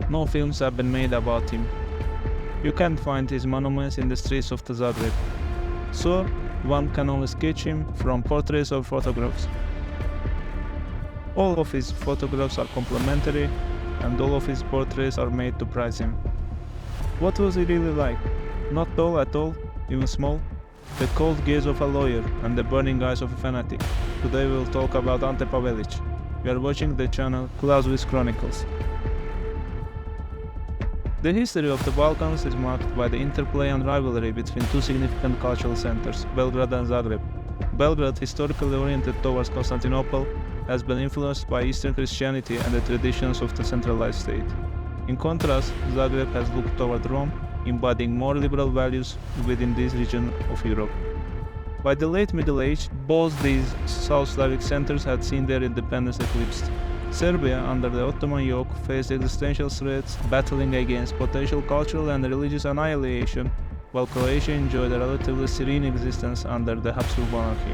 No films have been made about him. You can't find his monuments in the streets of Zagreb. So, one can only sketch him from portraits or photographs. All of his photographs are complementary, and all of his portraits are made to prize him. What was he really like? Not tall at all, even small. The cold gaze of a lawyer and the burning eyes of a fanatic. Today we'll talk about Ante Pavelić. You are watching the channel Clausewitz Chronicles. The history of the Balkans is marked by the interplay and rivalry between two significant cultural centers, Belgrade and Zagreb. Belgrade, historically oriented towards Constantinople, has been influenced by Eastern Christianity and the traditions of the centralized state. In contrast, Zagreb has looked toward Rome, embodying more liberal values within this region of Europe. By the late Middle Age, both these South Slavic centers had seen their independence eclipsed. Serbia, under the Ottoman yoke, faced existential threats, battling against potential cultural and religious annihilation, while Croatia enjoyed a relatively serene existence under the Habsburg monarchy.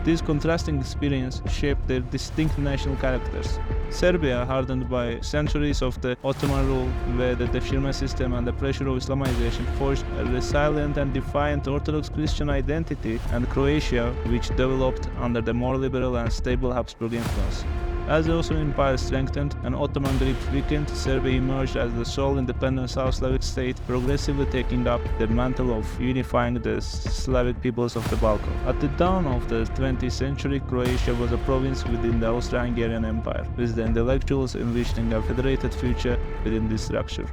This contrasting experience shaped their distinct national characters. Serbia, hardened by centuries of the Ottoman rule, where the deferment system and the pressure of Islamization forged a resilient and defiant Orthodox Christian identity, and Croatia, which developed under the more liberal and stable Habsburg influence. As the Ottoman Empire strengthened and Ottoman grip weakened, Serbia emerged as the sole independent South Slavic state, progressively taking up the mantle of unifying the Slavic peoples of the Balkans. At the dawn of the 20th century, Croatia was a province within the Austro-Hungarian Empire, with the intellectuals envisioning a federated future within this structure.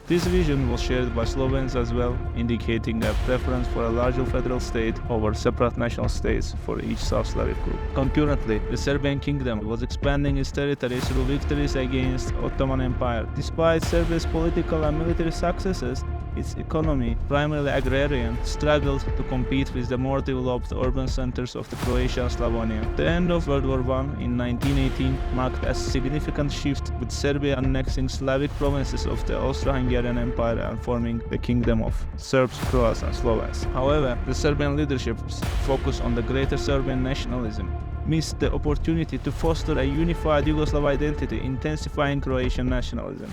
This vision was shared by Slovenes as well, indicating a preference for a larger federal state over separate national states for each South Slavic group. Concurrently, the Serbian kingdom was expanding its territories through victories against Ottoman Empire. Despite Serbia's political and military successes, its economy, primarily agrarian, struggled to compete with the more developed urban centers of the Croatia and Slavonia. The end of World War I in 1918 marked a significant shift, with Serbia annexing Slavic provinces of the Austro-Hungarian Empire and forming the Kingdom of Serbs, Croats and Slovenes. However, the Serbian leadership's focus on the greater Serbian nationalism missed the opportunity to foster a unified Yugoslav identity, intensifying Croatian nationalism.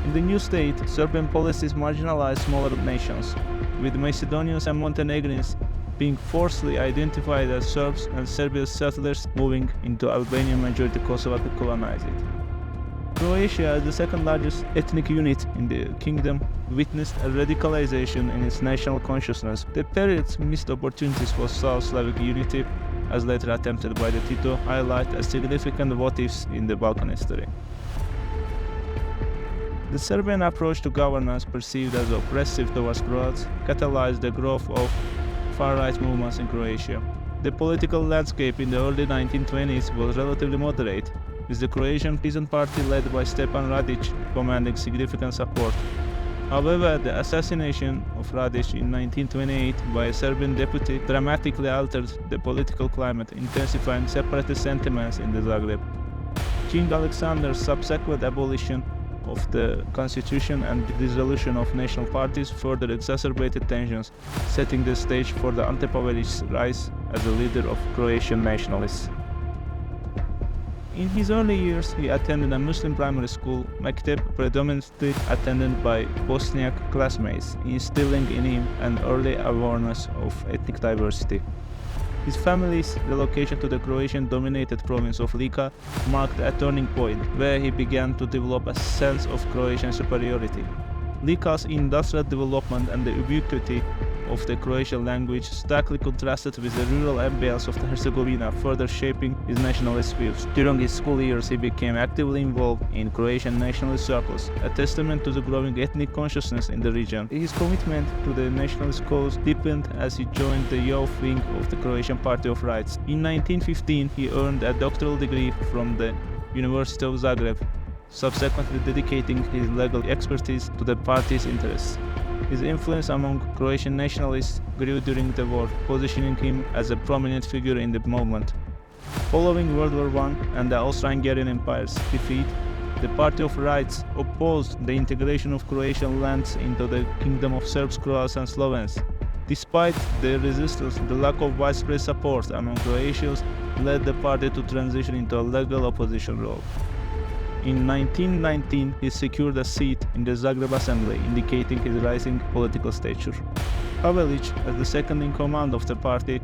In the new state, Serbian policies marginalized smaller nations, with Macedonians and Montenegrins being forcibly identified as Serbs and Serbia's settlers moving into Albanian majority Kosovo to colonize it. Croatia, as the second largest ethnic unit in the kingdom, witnessed a radicalization in its national consciousness. The period's missed opportunities for South Slavic unity, as later attempted by the Tito, highlight as significant what-ifs in the Balkan history. The Serbian approach to governance, perceived as oppressive towards Croats, catalyzed the growth of far-right movements in Croatia. The political landscape in the early 1920s was relatively moderate, with the Croatian Peasant Party led by Stepan Radić commanding significant support. However, the assassination of Radić in 1928 by a Serbian deputy dramatically altered the political climate, intensifying separatist sentiments in the Zagreb. King Alexander's subsequent abolition of the constitution and the dissolution of national parties further exacerbated tensions, setting the stage for the Ante Pavelić's rise as a leader of Croatian nationalists. In his early years, he attended a Muslim primary school, Mektep, predominantly attended by Bosniak classmates, instilling in him an early awareness of ethnic diversity. His family's relocation to the Croatian-dominated province of Lika marked a turning point, where he began to develop a sense of Croatian superiority. Lika's industrial development and the ubiquity of the Croatian language starkly contrasted with the rural ambience of the Herzegovina, further shaping his nationalist views. During his school years, he became actively involved in Croatian nationalist circles, a testament to the growing ethnic consciousness in the region. His commitment to the nationalist cause deepened as he joined the youth wing of the Croatian Party of Rights. In 1915, he earned a doctoral degree from the University of Zagreb, subsequently dedicating his legal expertise to the party's interests. His influence among Croatian nationalists grew during the war, positioning him as a prominent figure in the movement. Following World War I and the Austro-Hungarian Empire's defeat, the Party of Rights opposed the integration of Croatian lands into the Kingdom of Serbs, Croats and Slovenes. Despite their resistance, the lack of widespread support among Croatians led the party to transition into a legal opposition role. In 1919, he secured a seat in the Zagreb Assembly, indicating his rising political stature. Pavelić, as the second in command of the party,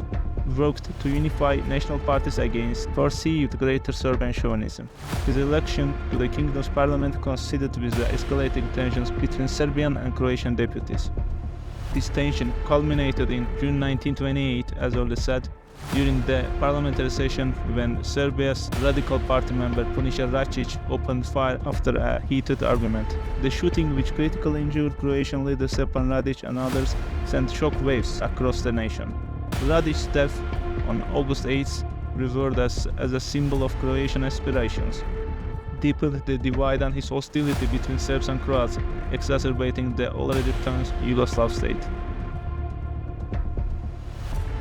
worked to unify national parties against perceived greater Serbian chauvinism. His election to the kingdom's parliament coincided with the escalating tensions between Serbian and Croatian deputies. This tension culminated in June 1928, as already said, during the parliamentary session when Serbia's Radical Party member Puniša Račić opened fire after a heated argument. The shooting, which critically injured Croatian leader Stepan Radić and others, sent shockwaves across the nation. Radic's death on August 8th revered as a symbol of Croatian aspirations, deepened the divide and his hostility between Serbs and Croats, exacerbating the already tense Yugoslav state.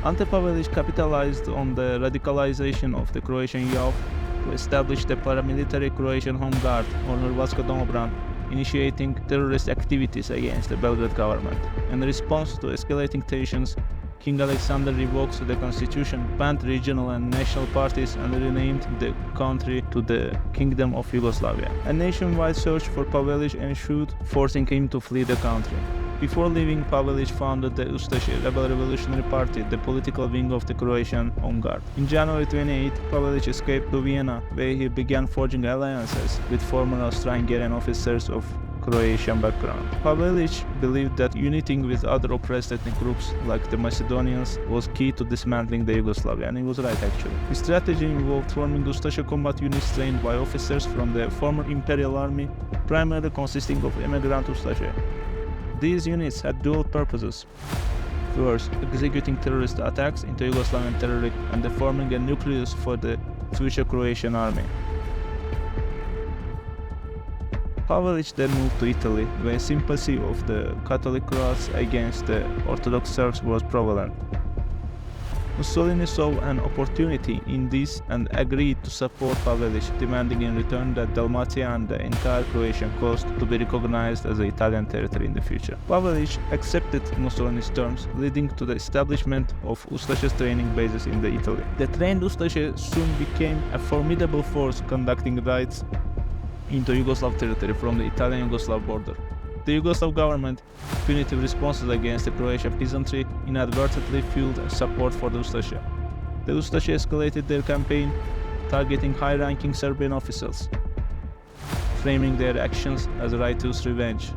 Ante Pavelić capitalized on the radicalization of the Croatian youth to establish the paramilitary Croatian Home Guard, or Hrvatska domobran, initiating terrorist activities against the Belgrade government. In response to escalating tensions, King Alexander revoked the constitution, banned regional and national parties, and renamed the country to the Kingdom of Yugoslavia. A nationwide search for Pavelić ensued, forcing him to flee the country. Before leaving, Pavelić founded the Ustaše Rebel Revolutionary Party, the political wing of the Croatian Home Guard. In January 28, Pavelić escaped to Vienna, where he began forging alliances with former Austro-Hungarian officers of Croatian background. Pavelić believed that uniting with other oppressed ethnic groups like the Macedonians was key to dismantling the Yugoslavia, and he was right actually. His strategy involved forming Ustaše combat units trained by officers from the former Imperial Army, primarily consisting of immigrant Ustaše. These units had dual purposes. First, executing terrorist attacks into Yugoslavian territory and forming a nucleus for the future Croatian army. Pavelić then moved to Italy, where sympathy of the Catholic Croats against the Orthodox Serbs was prevalent. Mussolini saw an opportunity in this and agreed to support Pavelić, demanding in return that Dalmatia and the entire Croatian coast to be recognized as an Italian territory in the future. Pavelić accepted Mussolini's terms, leading to the establishment of Ustaše's training bases in Italy. The trained Ustaše soon became a formidable force conducting raids into Yugoslav territory from the Italian-Yugoslav border. The Yugoslav government, punitive responses against the Croatian peasantry, inadvertently fueled support for the Ustaše. The Ustaše escalated their campaign, targeting high-ranking Serbian officials, framing their actions as righteous revenge.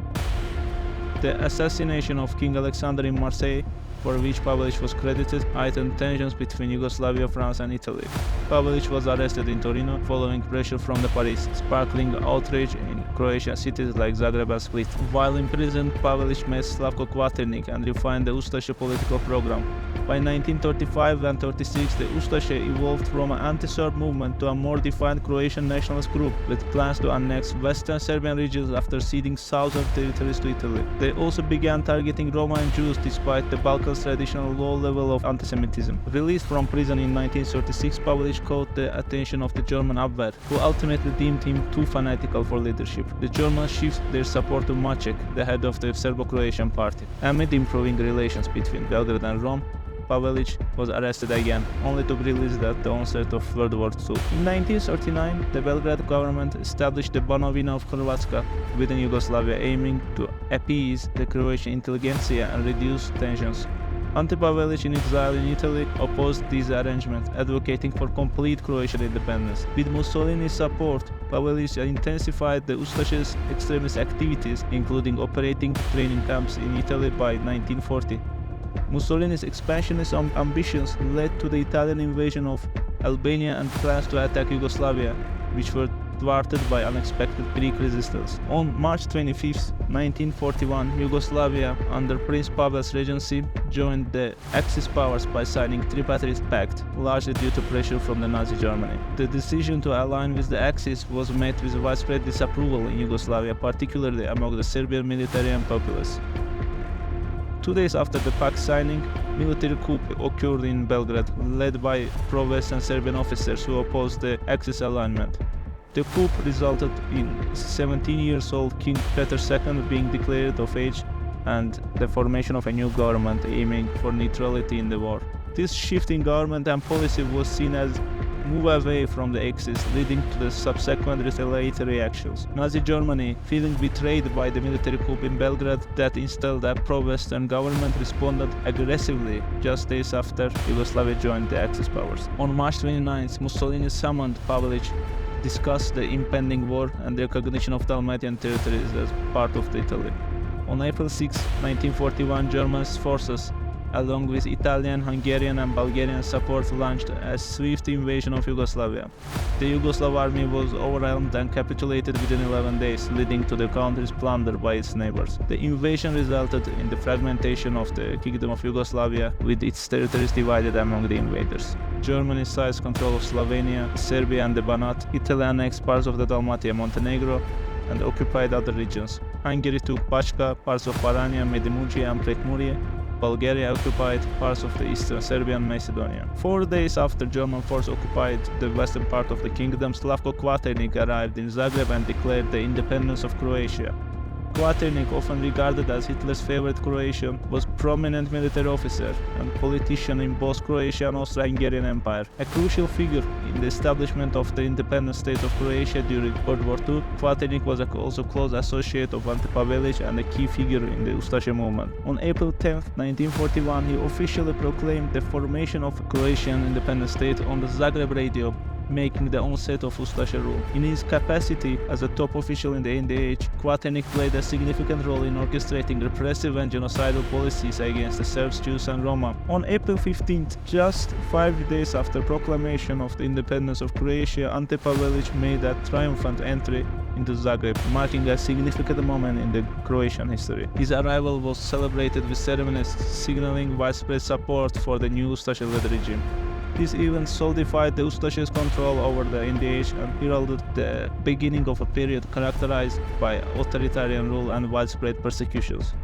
The assassination of King Alexander in Marseille, for which Pavelić was credited, heightened tensions between Yugoslavia, France and Italy. Pavelić was arrested in Torino following pressure from the Paris, sparkling outrage in Croatian cities like Zagreb and Split. While in prison, Pavelić met Slavko Kvaternik and refined the Ustaše political program. By 1935 and 36, the Ustaše evolved from an anti-Serb movement to a more defined Croatian nationalist group, with plans to annex western Serbian regions after ceding southern territories to Italy. They also began targeting Roma and Jews despite the Balkans' traditional low level of anti-Semitism. Released from prison in 1936, Pavelić caught the attention of the German Abwehr, who ultimately deemed him too fanatical for leadership. The Germans shifted their support to Maček, the head of the Serbo-Croatian party. Amid improving relations between Belgrade and Rome, Pavelić was arrested again, only to be released at the onset of World War II. In 1939, the Belgrade government established the Banovina of Hrvatska within Yugoslavia, aiming to appease the Croatian intelligentsia and reduce tensions. Ante Pavelić, in exile in Italy, opposed these arrangements, advocating for complete Croatian independence. With Mussolini's support, Pavelić intensified the Ustaše's extremist activities, including operating training camps in Italy by 1940. Mussolini's expansionist ambitions led to the Italian invasion of Albania and plans to attack Yugoslavia, which were thwarted by unexpected Greek resistance. On March 25, 1941, Yugoslavia, under Prince Pavel's regency, joined the Axis powers by signing Tripartite Pact, largely due to pressure from the Nazi Germany. The decision to align with the Axis was met with widespread disapproval in Yugoslavia, particularly among the Serbian military and populace. 2 days after the pact signing, military coup occurred in Belgrade, led by pro-Western Serbian officers who opposed the Axis alignment. The coup resulted in 17-year-old King Peter II being declared of age and the formation of a new government aiming for neutrality in the war. This shift in government and policy was seen as move away from the Axis, leading to the subsequent retaliatory actions. Nazi Germany, feeling betrayed by the military coup in Belgrade that installed a pro-Western government, responded aggressively just days after Yugoslavia joined the Axis powers. On March 29th, Mussolini summoned Pavelić, discussed the impending war and the recognition of Dalmatian territories as part of Italy. On April 6, 1941, German forces, along with Italian, Hungarian and Bulgarian support, launched a swift invasion of Yugoslavia. The Yugoslav army was overwhelmed and capitulated within 11 days, leading to the country's plunder by its neighbors. The invasion resulted in the fragmentation of the Kingdom of Yugoslavia, with its territories divided among the invaders. Germany seized control of Slovenia, Serbia and the Banat. Italy annexed parts of the Dalmatia, Montenegro, and occupied other regions. Hungary took Bačka, parts of Baranya, Međimurje and Prekmurje. Bulgaria occupied parts of the eastern Serbia and Macedonia. 4 days after German forces occupied the western part of the kingdom, Slavko Kvaternik arrived in Zagreb and declared the independence of Croatia. Kvaternik, often regarded as Hitler's favorite Croatian, was a prominent military officer and politician in both Croatia and Austro-Hungarian Empire. A crucial figure in the establishment of the independent state of Croatia during World War II, Kvaternik was also a close associate of Ante Pavelić and a key figure in the Ustaše movement. On April 10, 1941, he officially proclaimed the formation of a Croatian independent state on the Zagreb radio, making the onset of Ustaše rule. In his capacity as a top official in the NDH, Kvaternik played a significant role in orchestrating repressive and genocidal policies against the Serbs, Jews and Roma. On April 15th, just 5 days after proclamation of the independence of Croatia, Ante Pavelić made a triumphant entry into Zagreb, marking a significant moment in the Croatian history. His arrival was celebrated with ceremonies signaling widespread support for the new Ustaše-led regime. This event solidified the Ustaše's control over the NDH and heralded the beginning of a period characterized by authoritarian rule and widespread persecutions.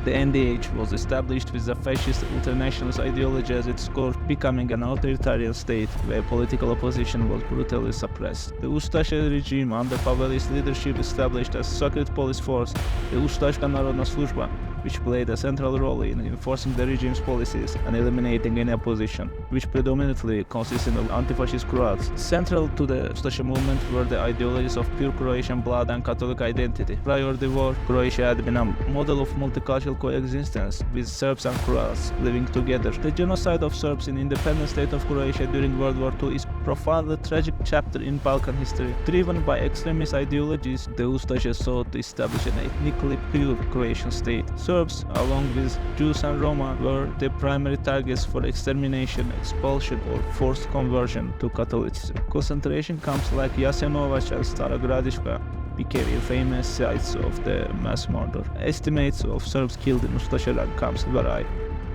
The NDH was established with a fascist ultranationalist ideology as its core, becoming an authoritarian state where political opposition was brutally suppressed. The Ustaše regime under Pavelić's leadership established a secret police force, the Ustaška Narodna služba, which played a central role in enforcing the regime's policies and eliminating any opposition, which predominantly consisted of anti-fascist Croats. Central to the Ustaše movement were the ideologies of pure Croatian blood and Catholic identity. Prior to the war, Croatia had been a model of multicultural coexistence, with Serbs and Croats living together. The genocide of Serbs in the independent state of Croatia during World War II is a profoundly tragic chapter in Balkan history. Driven by extremist ideologies, the Ustaše sought to establish an ethnically pure Croatian state. Serbs, along with Jews and Roma, were the primary targets for extermination, expulsion or forced conversion to Catholicism. Concentration camps like Jasenovac and Stara Gradiška became infamous sites of the mass murder. Estimates of Serbs killed in Ustaše camps vary,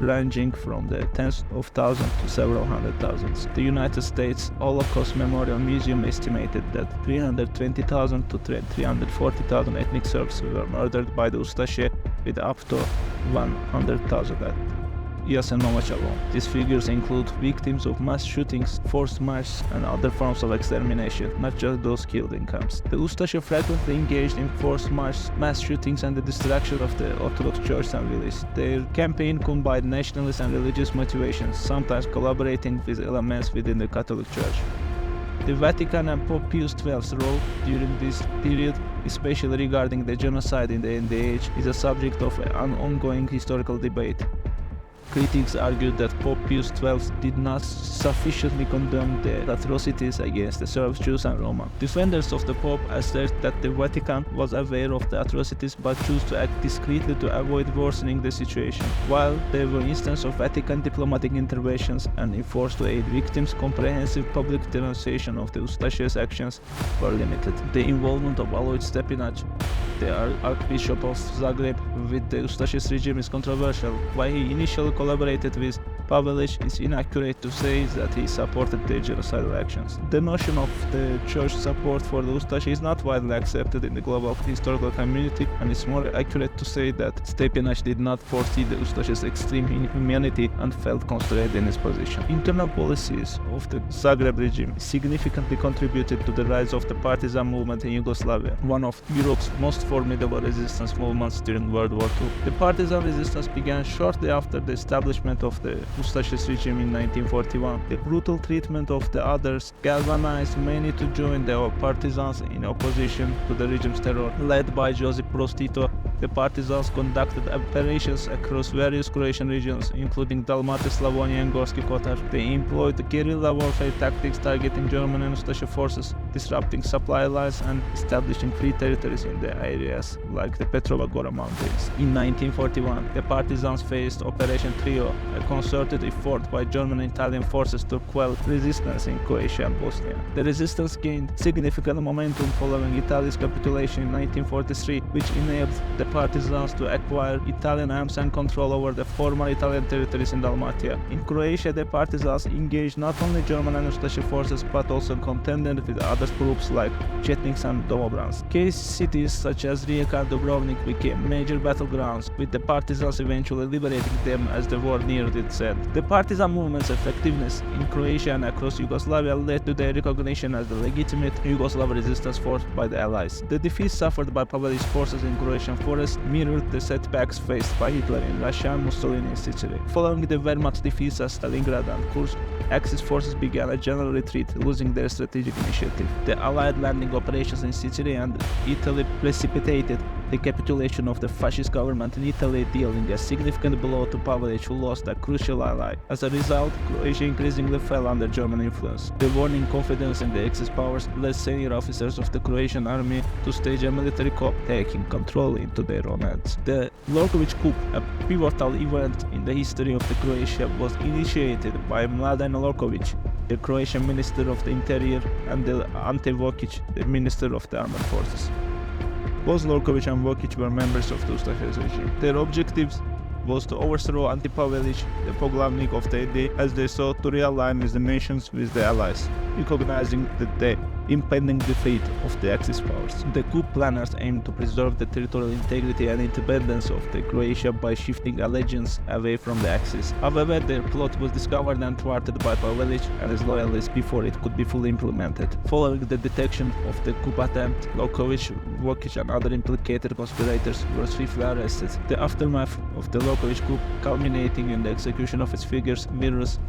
ranging from the tens of thousands to several hundred thousands. The United States Holocaust Memorial Museum estimated that 320,000 to 340,000 ethnic Serbs were murdered by the Ustaše, with up to 100,000 at Jasenovac alone. These figures include victims of mass shootings, forced marches and other forms of extermination, not just those killed in camps. The Ustaše frequently engaged in forced marches, mass shootings and the destruction of the Orthodox Church and villages. Their campaign combined nationalist and religious motivations, sometimes collaborating with elements within the Catholic Church. The Vatican and Pope Pius XII's role during this period, especially regarding the genocide in the NDH, is a subject of an ongoing historical debate. Critics argued that Pope Pius XII did not sufficiently condemn the atrocities against the Serbs, Jews and Roma. Defenders of the Pope assert that the Vatican was aware of the atrocities but chose to act discreetly to avoid worsening the situation. While there were instances of Vatican diplomatic interventions and efforts to aid victims, comprehensive public denunciation of the Ustaše's actions were limited. The involvement of Alojz Stepinac, the Archbishop of Zagreb, with the Ustaše's regime is controversial. While he initially collaborated with Pavelić, it's inaccurate to say that he supported their genocidal actions. The notion of the church support for the Ustaše is not widely accepted in the global historical community, and it's more accurate to say that Stepinac did not foresee the Ustaše's extreme inhumanity and felt constrained in his position. Internal policies of the Zagreb regime significantly contributed to the rise of the Partisan movement in Yugoslavia, one of Europe's most formidable resistance movements during World War II. The Partisan resistance began shortly after the establishment of the Ustaše's regime in 1941. The brutal treatment of the others galvanized many to join the partisans in opposition to the regime's terror. Led by Josip Broz Tito, the partisans conducted operations across various Croatian regions, including Dalmatia, Slavonia, and Gorski Kotar. They employed guerrilla warfare tactics targeting German and Ustaše forces, disrupting supply lines and establishing free territories in the areas like the Petrova Gora Mountains. In 1941, the partisans faced Operation Trio, a concerted effort by German and Italian forces to quell resistance in Croatia and Bosnia. The resistance gained significant momentum following Italy's capitulation in 1943, which enabled the partisans to acquire Italian arms and control over the former Italian territories in Dalmatia. In Croatia, the partisans engaged not only German and Ustaše forces but also contended with other groups like Chetniks and Domobrans. Key cities such as Rijeka and Dubrovnik became major battlegrounds, with the partisans eventually liberating them as the war neared its end. The partisan movement's effectiveness in Croatia and across Yugoslavia led to their recognition as the legitimate Yugoslav resistance force by the Allies. The defeats suffered by Pavelić's forces in Croatian forests mirrored the setbacks faced by Hitler in Russia and Mussolini in Sicily. Following the Wehrmacht's defeats at Stalingrad and Kursk, Axis forces began a general retreat, losing their strategic initiative. The Allied landing operations in Sicily and Italy precipitated the capitulation of the fascist government in Italy, dealing a significant blow to Pavelić, who lost a crucial ally. As a result, Croatia increasingly fell under German influence. The waning confidence in the Axis powers led senior officers of the Croatian army to stage a military coup, taking control into their own hands. The Lorkovic Coup, a pivotal event in the history of the Croatia, was initiated by Mladen Lorkovic, the Croatian Minister of the Interior, and Ante Pavelić, the Minister of the Armed Forces. Both Lorkovic and Vokic were members of the Ustaše's regime. Their objectives was to overthrow Ante Pavelić, the poglavnik of the AD, as they sought to realign with the nations with the Allies, recognizing the impending defeat of the Axis powers. The coup planners aimed to preserve the territorial integrity and independence of the Croatia by shifting allegiance away from the Axis. However, their plot was discovered and thwarted by Pavelić and his loyalists before it could be fully implemented. Following the detection of the coup attempt, Lorkovic, Vokic, and other implicated conspirators were swiftly arrested. The aftermath of the Lorkovic coup, culminating in the execution of its figures, mirrors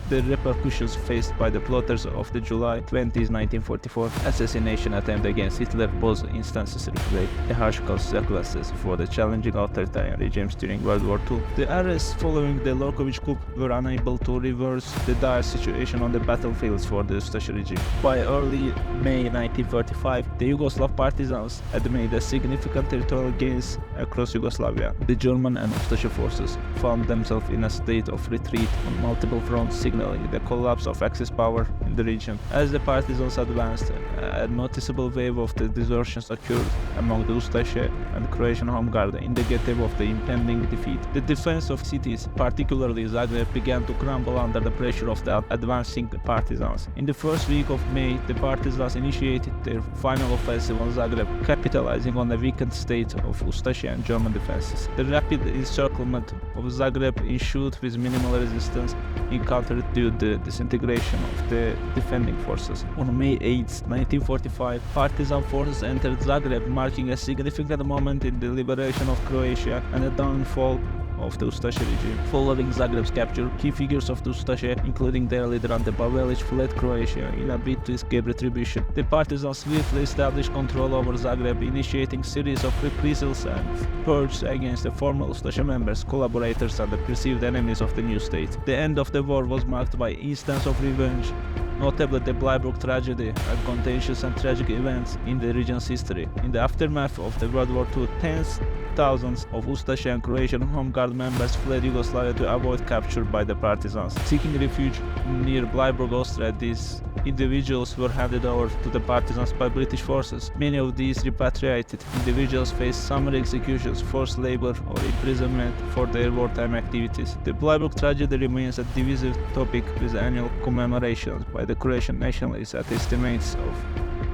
the repercussions faced by the plotters of the July 20, 1944 assassination attempt against Hitler. Both instances reflect the harsh consequences for the challenging authoritarian regimes during World War II. The arrests following the Lorkovic coup were unable to reverse the dire situation on the battlefields for the Ustaše regime. By early May 1945, the Yugoslav partisans had made a significant territorial gains across Yugoslavia. The German and Ustaše forces found themselves in a state of retreat on multiple fronts, signaling the collapse of Axis power in the region. As the partisans advanced, a noticeable wave of the desertions occurred among the Ustaše and Croatian home guard, indicative of the impending defeat. The defense of cities, particularly Zagreb, began to crumble under the pressure of the advancing partisans. In the first week of May, the partisans initiated their final offensive on Zagreb, capitalizing on the weakened state of Ustaše and German defenses. The rapid encirclement of Zagreb ensued with minimal resistance encountered due to the disintegration of the defending forces. On May 8, 1945, partisan forces entered Zagreb, marking a significant moment in the liberation of Croatia and the downfall of the Ustaše regime. Following Zagreb's capture, key figures of the Ustaše, including their leader Ante Pavelić, fled Croatia in a bid to escape retribution. The partisans swiftly established control over Zagreb, initiating series of reprisals and purges against the former Ustaše members, collaborators, and the perceived enemies of the new state. The end of the war was marked by instances of revenge, notably the Bleiburg tragedy and contentious and tragic events in the region's history. In the aftermath of the World War II, tens thousands of Ustaše and Croatian Home Guard members fled Yugoslavia to avoid capture by the partisans. Seeking refuge near Bleiburg, Austria, these individuals were handed over to the partisans by British forces. Many of these repatriated individuals faced summary executions, forced labor, or imprisonment for their wartime activities. The Bleiburg tragedy remains a divisive topic with annual commemorations by the Croatian nationalists at estimates of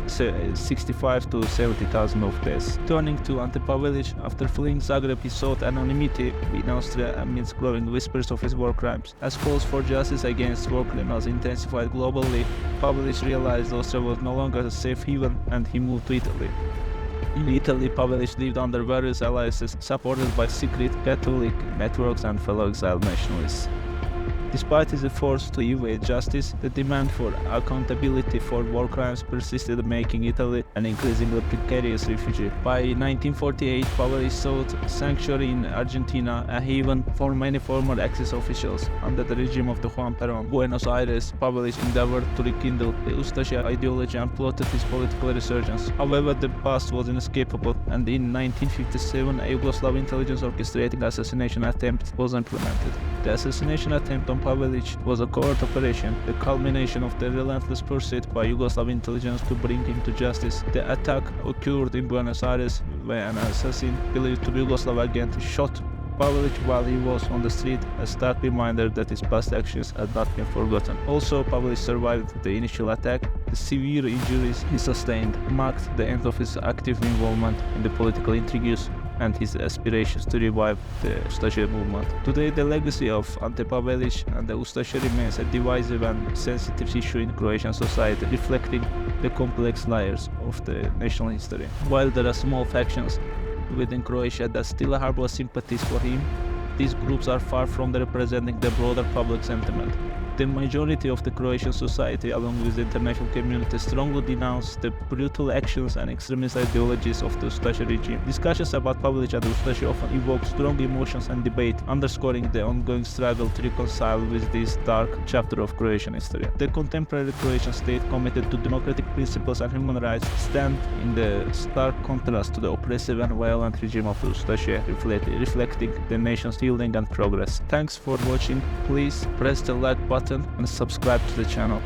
65 to 70,000 of deaths. Turning to Ante Pavelić, after fleeing Zagreb, he sought anonymity in Austria amidst growing whispers of his war crimes. As calls for justice against war criminals intensified globally, Pavelić realized Austria was no longer a safe haven and he moved to Italy. In Italy, Pavelić lived under various alliances supported by secret Catholic networks and fellow exiled nationalists. Despite his efforts to evade justice, the demand for accountability for war crimes persisted, making Italy an increasingly precarious refugee. By 1948, Pavelić sought sanctuary in Argentina, a haven for many former Axis officials. Under the regime of the Juan Perón, Buenos Aires, Pavelić endeavored to rekindle the Ustaše ideology and plotted his political resurgence. However, the past was inescapable, and in 1957, a Yugoslav intelligence orchestrating assassination attempt was implemented. The assassination attempt on Pavelić was a covert operation, the culmination of the relentless pursuit by Yugoslav intelligence to bring him to justice. The attack occurred in Buenos Aires, where an assassin believed to be Yugoslav agent shot Pavelić while he was on the street, a stark reminder that his past actions had not been forgotten. Also, Pavelić survived the initial attack. The severe injuries he sustained marked the end of his active involvement in the political intrigues and his aspirations to revive the Ustaše movement. Today, the legacy of Ante Pavelić and the Ustaše remains a divisive and sensitive issue in Croatian society, reflecting the complex layers of the national history. While there are small factions within Croatia that still harbor sympathies for him, these groups are far from representing the broader public sentiment. The majority of the Croatian society, along with the international community, strongly denounce the brutal actions and extremist ideologies of the Ustaše regime. Discussions about Pavelić and Ustaše often evoke strong emotions and debate, underscoring the ongoing struggle to reconcile with this dark chapter of Croatian history. The contemporary Croatian state, committed to democratic principles and human rights, stand in the stark contrast to the oppressive and violent regime of the Ustaše, reflecting the nation's healing and progress. Thanks for watching. Please press the like button and subscribe to the channel.